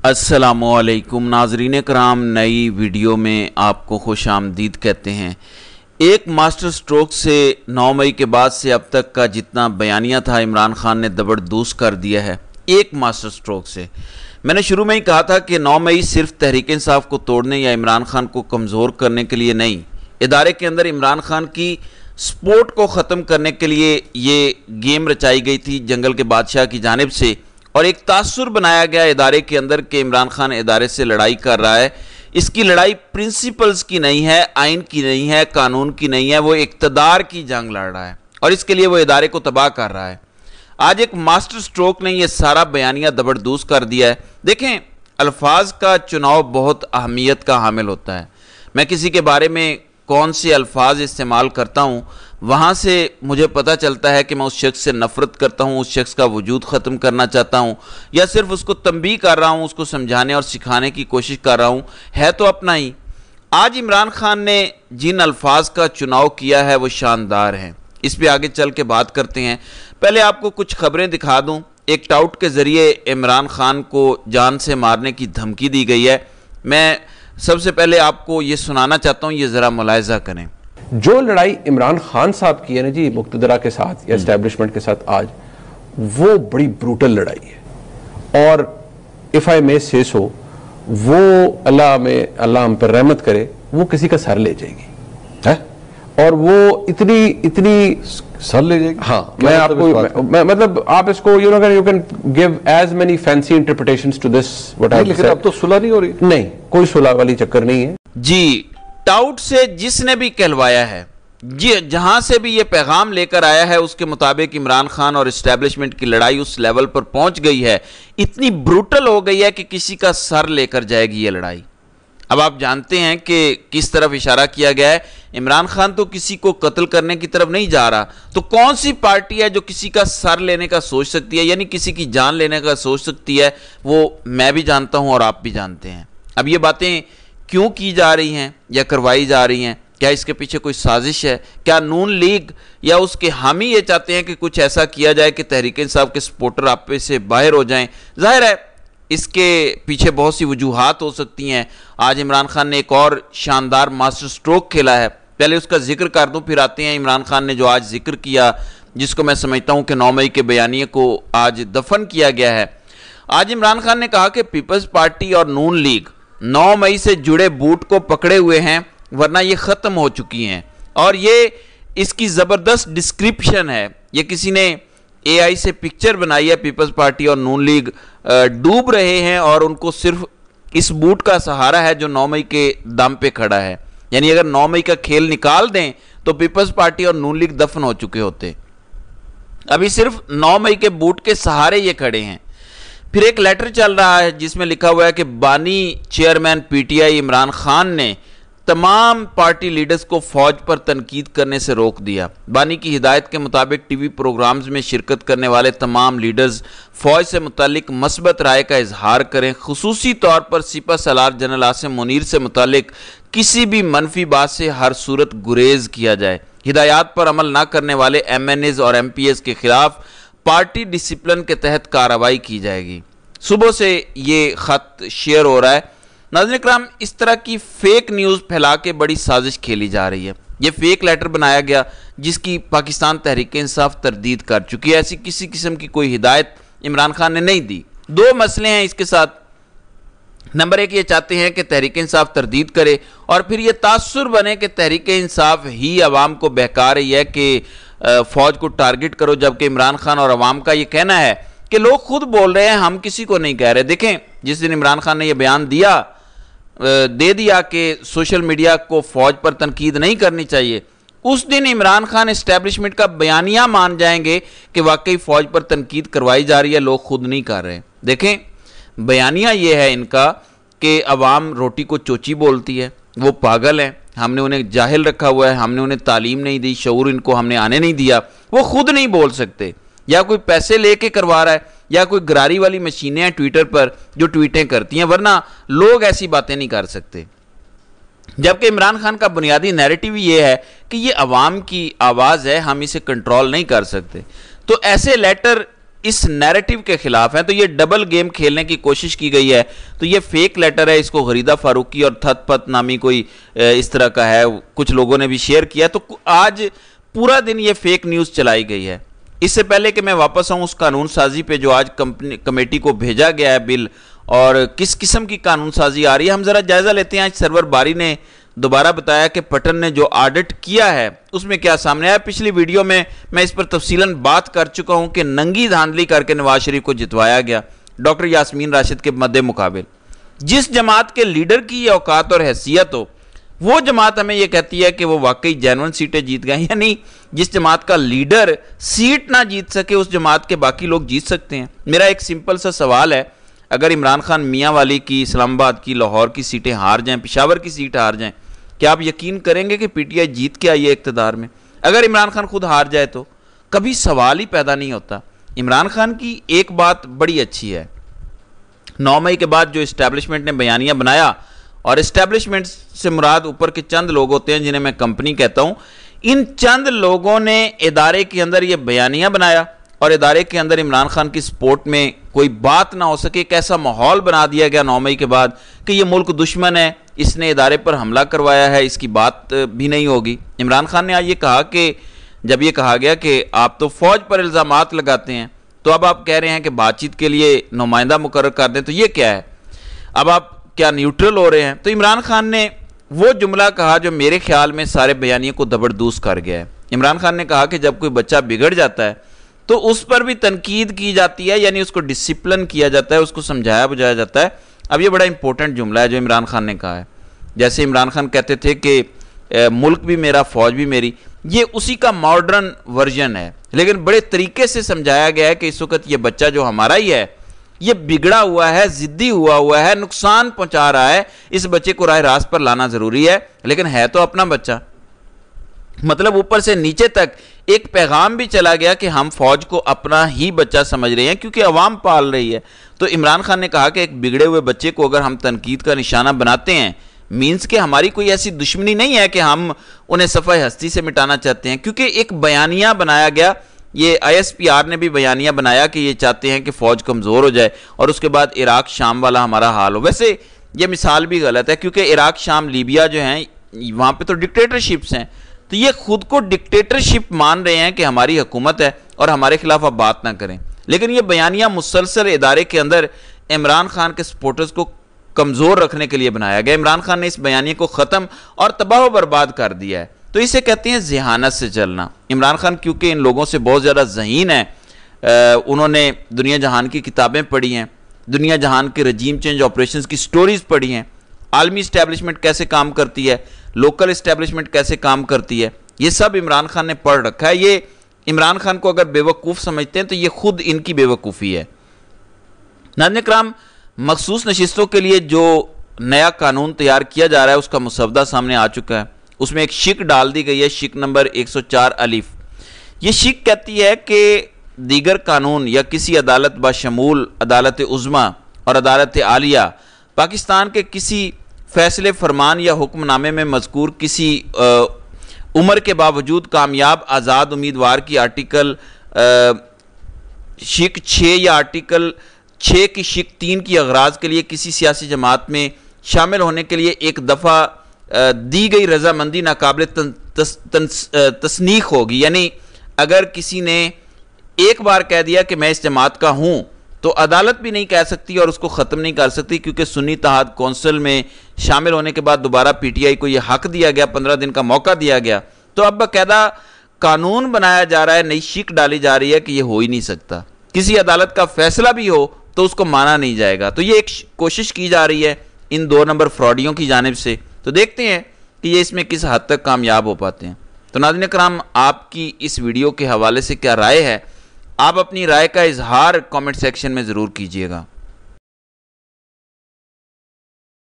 अस्सलामुअलैकुम नाजरीन कराम, नई वीडियो में आपको खुश आमदीद कहते हैं। एक मास्टर स्ट्रोक से 9 मई के बाद से अब तक का जितना बयानिया था इमरान खान ने दबड़दूस कर दिया है। एक मास्टर स्ट्रोक से मैंने शुरू में ही कहा था कि 9 मई सिर्फ तहरीक इंसाफ को तोड़ने या इमरान खान को कमज़ोर करने के लिए नहीं, इदारे के अंदर इमरान खान की सपोर्ट को ख़त्म करने के लिए ये गेम रचाई गई थी जंगल के बादशाह की जानिब से, और एक तासुर बनाया गया इदारे के अंदर कि इमरान खान इदारे से लड़ाई कर रहा है। इसकी लड़ाई प्रिंसिपल्स की नहीं है, आइन की नहीं है, कानून की नहीं है, वो इक़्तिदार की जंग लड़ रहा है और इसके लिए वो इदारे को तबाह कर रहा है। आज एक मास्टर स्ट्रोक ने ये सारा बयानिया दबड़दूस कर दिया है। देखें, अल्फाज का चुनाव बहुत अहमियत का हामिल होता है। मैं किसी के बारे में कौन से अल्फाज इस्तेमाल करता हूँ, वहाँ से मुझे पता चलता है कि मैं उस शख्स से नफ़रत करता हूँ, उस शख्स का वजूद ख़त्म करना चाहता हूँ, या सिर्फ उसको तंबीह कर रहा हूँ, उसको समझाने और सिखाने की कोशिश कर रहा हूँ। है तो अपना ही। आज इमरान खान ने जिन अल्फाज का चुनाव किया है वो शानदार हैं। इस पर आगे चल के बात करते हैं। पहले आपको कुछ खबरें दिखा दूँ। एक टाउट के ज़रिए इमरान खान को जान से मारने की धमकी दी गई है। मैं सबसे पहले आपको ये सुनाना चाहता हूँ, ये ज़रा मुलाहिज़ा करें। जो लड़ाई इमरान खान साहब की है ना जी, मुक्तदरा के साथ या एस्टैब्लिशमेंट के साथ, आज वो बड़ी ब्रूटल लड़ाई है। और इफ आई मे से सो, वो अल्लाह हम पर रहमत करे, वो किसी का सर ले जाएगी है। और वो इतनी सर ले जाएगी। हाँ, मैं आपको मतलब आप इसको you can give as many fancy interpretations to this what I. लेकिन अब तो सुलह नहीं हो रही। नहीं, कोई सुलह वाली चक्कर नहीं है जी। टाउट से जिसने भी कहलवाया है, जी जहां से भी ये पैगाम लेकर आया है, उसके मुताबिक इमरान खान और इस्टेब्लिशमेंट की लड़ाई उस लेवल पर पहुंच गई है, इतनी ब्रूटल हो गई है कि किसी का सर लेकर जाएगी ये लड़ाई। अब आप जानते हैं कि किस तरफ इशारा किया गया है। इमरान खान तो किसी को कत्ल करने की तरफ नहीं जा रहा, तो कौन सी पार्टी है जो किसी का सर लेने का सोच सकती है, यानी किसी की जान लेने का सोच सकती है? वो मैं भी जानता हूं और आप भी जानते हैं। अब ये बातें क्यों की जा रही हैं या करवाई जा रही हैं? क्या इसके पीछे कोई साजिश है? क्या नून लीग या उसके हामी ये चाहते हैं कि कुछ ऐसा किया जाए कि तहरीक इंसाफ के सपोर्टर आप से बाहर हो जाएं? जाहिर है इसके पीछे बहुत सी वजूहात हो सकती हैं। आज इमरान खान ने एक और शानदार मास्टर स्ट्रोक खेला है। पहले उसका जिक्र कर दूं, फिर आते हैं इमरान खान ने जो आज जिक्र किया, जिसको मैं समझता हूं कि 9 मई के बयानिए को आज दफन किया गया है। आज इमरान खान ने कहा कि पीपल्स पार्टी और नून लीग 9 मई से जुड़े बूट को पकड़े हुए हैं, वरना ये ख़त्म हो चुकी हैं। और ये इसकी ज़बरदस्त डिस्क्रिप्शन है। ये किसी ने AI से पिक्चर बनाई है। पीपल्स पार्टी और नून लीग डूब रहे हैं और उनको सिर्फ इस बूट का सहारा है जो 9 मई के दम पे खड़ा है। यानी अगर 9 मई का खेल निकाल दें तो पीपल्स पार्टी और नून लीग दफन हो चुके होते। अभी सिर्फ 9 मई के बूट के सहारे ये खड़े हैं। फिर एक लेटर चल रहा है जिसमें लिखा हुआ है कि बानी चेयरमैन PTI इमरान खान ने तमाम पार्टी लीडर्स को फौज पर तनकीद करने से रोक दिया। बानी की हिदायत के मुताबिक टीवी प्रोग्राम्स में शिरकत करने वाले तमाम लीडर्स फौज से मुतालिक मस्बत राय का इजहार करें। खुसूसी तौर पर सिपा सलार जनरल आसिम मुनीर से मुतालिक किसी भी मनफी बात से हर सूरत गुरेज किया जाए। हिदायत पर अमल न करने वाले MNAs और MPs के खिलाफ पार्टी डिसिप्लिन के तहत कार्रवाई की जाएगी। सुबह से ये खत शेयर हो रहा है। नाज़रीन इकराम, इस तरह की फेक न्यूज़ फैला के बड़ी साजिश खेली जा रही है। ये फेक लेटर बनाया गया जिसकी पाकिस्तान तहरीक इंसाफ तरदीद कर चुकी है। ऐसी किसी किस्म की कोई हिदायत इमरान खान ने नहीं दी। 2 मसले हैं इसके साथ। नंबर 1, ये चाहते हैं कि तहरीक इंसाफ तरदीद करे, और फिर ये तासुर बने कि तहरीक इंसाफ ही अवाम को बहका रही है कि फौज को टारगेट करो, जबकि इमरान खान और अवाम का ये कहना है कि लोग खुद बोल रहे हैं, हम किसी को नहीं कह रहे। देखें, जिस दिन इमरान खान ने यह बयान दे दिया कि सोशल मीडिया को फौज पर तनकीद नहीं करनी चाहिए, उस दिन इमरान खान एस्टैब्लिशमेंट का बयानिया मान जाएंगे कि वाकई फौज पर तनकीद करवाई जा रही है, लोग खुद नहीं कर रहे। देखें, बयानिया ये है इनका कि अवाम रोटी को चोची बोलती है, वो पागल हैं, हमने उन्हें जाहिल रखा हुआ है, हमने उन्हें तालीम नहीं दी, शऊर इनको हमने आने नहीं दिया। वो खुद नहीं बोल सकते, या कोई पैसे लेके करवा रहा है, या कोई गरारी वाली मशीनें हैं ट्विटर पर जो ट्वीटें करती हैं, वरना लोग ऐसी बातें नहीं कर सकते। जबकि इमरान खान का बुनियादी नैरेटिव ये है कि ये अवाम की आवाज़ है, हम इसे कंट्रोल नहीं कर सकते। तो ऐसे लेटर اس نیریٹو کے خلاف ہیں. تو یہ ڈبل گیم کھیلنے کی کوشش کی گئی ہے. تو یہ فیک لیٹر ہے, اس کو غریدہ فاروقی اور تھت پت نامی کوئی اس طرح کا ہے, کچھ لوگوں نے بھی شیئر کیا. تو آج پورا دن یہ فیک نیوز چلائی گئی ہے. اس سے پہلے کہ میں واپس آؤں اس قانون سازی پہ جو آج کمیٹی کو بھیجا گیا ہے بل, اور کس قسم کی قانون سازی آ رہی ہے, ہم ذرا جائزہ لیتے ہیں. آج سرور باری نے دوبارہ بتایا کہ پٹن نے جو آڈٹ کیا ہے اس میں کیا سامنے آیا. پچھلی ویڈیو میں اس پر تفصیلاً بات کر چکا ہوں کہ ننگی دھاندلی کر کے نواز شریف کو جتوایا گیا ڈاکٹر یاسمین راشد کے مد مقابل. جس جماعت کے لیڈر کی یہ اوقات اور حیثیت ہو, وہ جماعت ہمیں یہ کہتی ہے کہ وہ واقعی جینون سیٹیں جیت گئے. یعنی جس جماعت کا لیڈر سیٹ نہ جیت سکے اس جماعت کے باقی لوگ جیت سکتے ہیں. میرا ایک سمپل سا سوال ہے, اگر عمران خان میاں والی کی, اسلام آباد کی, لاہور کی سیٹیں ہار جائیں, پشاور کی سیٹ ہار جائیں, کیا آپ یقین کریں گے کہ پی ٹی آئی جیت کے آئی ہے اقتدار میں؟ اگر عمران خان خود ہار جائے تو کبھی سوال ہی پیدا نہیں ہوتا. عمران خان کی ایک بات بڑی اچھی ہے, 9 مئی کے بعد جو اسٹیبلشمنٹ نے بیانیہ بنایا, اور اسٹیبلشمنٹ سے مراد اوپر کے چند لوگ ہوتے ہیں جنہیں میں کمپنی کہتا ہوں, ان چند لوگوں نے ادارے کے اندر یہ بیانیہ بنایا اور ادارے کے اندر عمران خان کی سپورٹ میں کوئی بات نہ ہو سکے. ایک ایسا ماحول بنا دیا گیا 9 مئی کے بعد کہ یہ ملک دشمن ہے, اس نے ادارے پر حملہ کروایا ہے, اس کی بات بھی نہیں ہوگی. عمران خان نے آج یہ کہا کہ جب یہ کہا گیا کہ آپ تو فوج پر الزامات لگاتے ہیں, تو اب آپ کہہ رہے ہیں کہ بات چیت کے لیے نمائندہ مقرر کر دیں, تو یہ کیا ہے؟ اب آپ کیا نیوٹرل ہو رہے ہیں؟ تو عمران خان نے وہ جملہ کہا جو میرے خیال میں سارے بیانیے کو زبردوز کر گیا ہے. عمران خان نے کہا کہ جب کوئی بچہ بگڑ جاتا ہے تو اس پر بھی تنقید کی جاتی ہے, یعنی اس کو ڈسپلن کیا جاتا ہے, اس کو سمجھایا بجایا جاتا ہے. اب یہ بڑا امپورٹنٹ جملہ ہے جو عمران خان نے کہا ہے. جیسے عمران خان کہتے تھے کہ ملک بھی میرا, فوج بھی میری, یہ اسی کا ماڈرن ورژن ہے, لیکن بڑے طریقے سے سمجھایا گیا ہے کہ اس وقت یہ بچہ جو ہمارا ہی ہے, یہ بگڑا ہوا ہے, ضدی ہوا ہے, نقصان پہنچا رہا ہے, اس بچے کو راہ راست پر لانا ضروری ہے, لیکن ہے تو اپنا بچہ. مطلب اوپر سے نیچے تک ایک پیغام بھی چلا گیا کہ ہم فوج کو اپنا ہی بچہ سمجھ رہے ہیں کیونکہ عوام پال رہی ہے. تو عمران خان نے کہا کہ ایک بگڑے ہوئے بچے کو اگر ہم تنقید کا نشانہ بناتے ہیں, مینس کہ ہماری کوئی ایسی دشمنی نہیں ہے کہ ہم انہیں صفحہ ہستی سے مٹانا چاہتے ہیں, کیونکہ ایک بیانیہ بنایا گیا. یہ آئی ایس پی آر نے بھی بیانیہ بنایا کہ یہ چاہتے ہیں کہ فوج کمزور ہو جائے اور اس کے بعد عراق شام والا ہمارا حال ہو. ویسے یہ مثال بھی غلط ہے کیونکہ عراق شام لیبیا جو ہیں وہاں پہ تو ڈکٹیٹرشپس ہیں, تو یہ خود کو ڈکٹیٹرشپ مان رہے ہیں کہ ہماری حکومت ہے اور ہمارے خلاف آپ بات نہ کریں. لیکن یہ بیانیہ مسلسل ادارے کے اندر عمران خان کے سپورٹرز کو کمزور رکھنے کے لیے بنایا گیا. عمران خان نے اس بیانیے کو ختم اور تباہ و برباد کر دیا ہے. تو اسے کہتے ہیں ذہانت سے چلنا. عمران خان کیونکہ ان لوگوں سے بہت زیادہ ذہین ہے, انہوں نے دنیا جہان کی کتابیں پڑھی ہیں, دنیا جہان کے رجیم چینج آپریشنز کی سٹوریز پڑھی ہیں, عالمی اسٹیبلشمنٹ کیسے کام کرتی ہے, لوکل اسٹیبلشمنٹ کیسے کام کرتی ہے, یہ سب عمران خان نے پڑھ رکھا ہے. یہ عمران خان کو اگر بے وقوف سمجھتے ہیں تو یہ خود ان کی بے وقوفی ہے. ناظرین کرام, مخصوص نشستوں کے لیے جو نیا قانون تیار کیا جا رہا ہے اس کا مسودہ سامنے آ چکا ہے. اس میں ایک شک ڈال دی گئی ہے, شک نمبر 104 الف. یہ شک کہتی ہے کہ دیگر قانون یا کسی عدالت بشمول عدالت عظمیٰ اور عدالت عالیہ پاکستان کے کسی فیصلے, فرمان یا حکم نامے میں مذکور کسی عمر کے باوجود کامیاب آزاد امیدوار کی آرٹیکل شک 6 یا آرٹیکل 6 کی شک 3 کی اغراض کے لیے کسی سیاسی جماعت میں شامل ہونے کے لیے ایک دفعہ دی گئی رضامندی ناقابل تصنیخ ہوگی. یعنی اگر کسی نے ایک بار کہہ دیا کہ میں اس جماعت کا ہوں تو عدالت بھی نہیں کہہ سکتی اور اس کو ختم نہیں کر سکتی, کیونکہ سنی اتحاد کونسل میں شامل ہونے کے بعد دوبارہ پی ٹی آئی کو یہ حق دیا گیا, 15 دن کا موقع دیا گیا. تو اب باقاعدہ قانون بنایا جا رہا ہے, نئی شک ڈالی جا رہی ہے کہ یہ ہو ہی نہیں سکتا. کسی عدالت کا فیصلہ بھی ہو تو اس کو مانا نہیں جائے گا. تو یہ ایک کوشش کی جا رہی ہے ان 2 نمبر فراڈیوں کی جانب سے. تو دیکھتے ہیں کہ یہ اس میں کس حد تک کامیاب ہو پاتے ہیں. تو ناظرین کرام, آپ کی اس ویڈیو کے حوالے سے کیا رائے ہے؟ آپ اپنی رائے کا اظہار کامنٹ سیکشن میں ضرور کیجیے گا.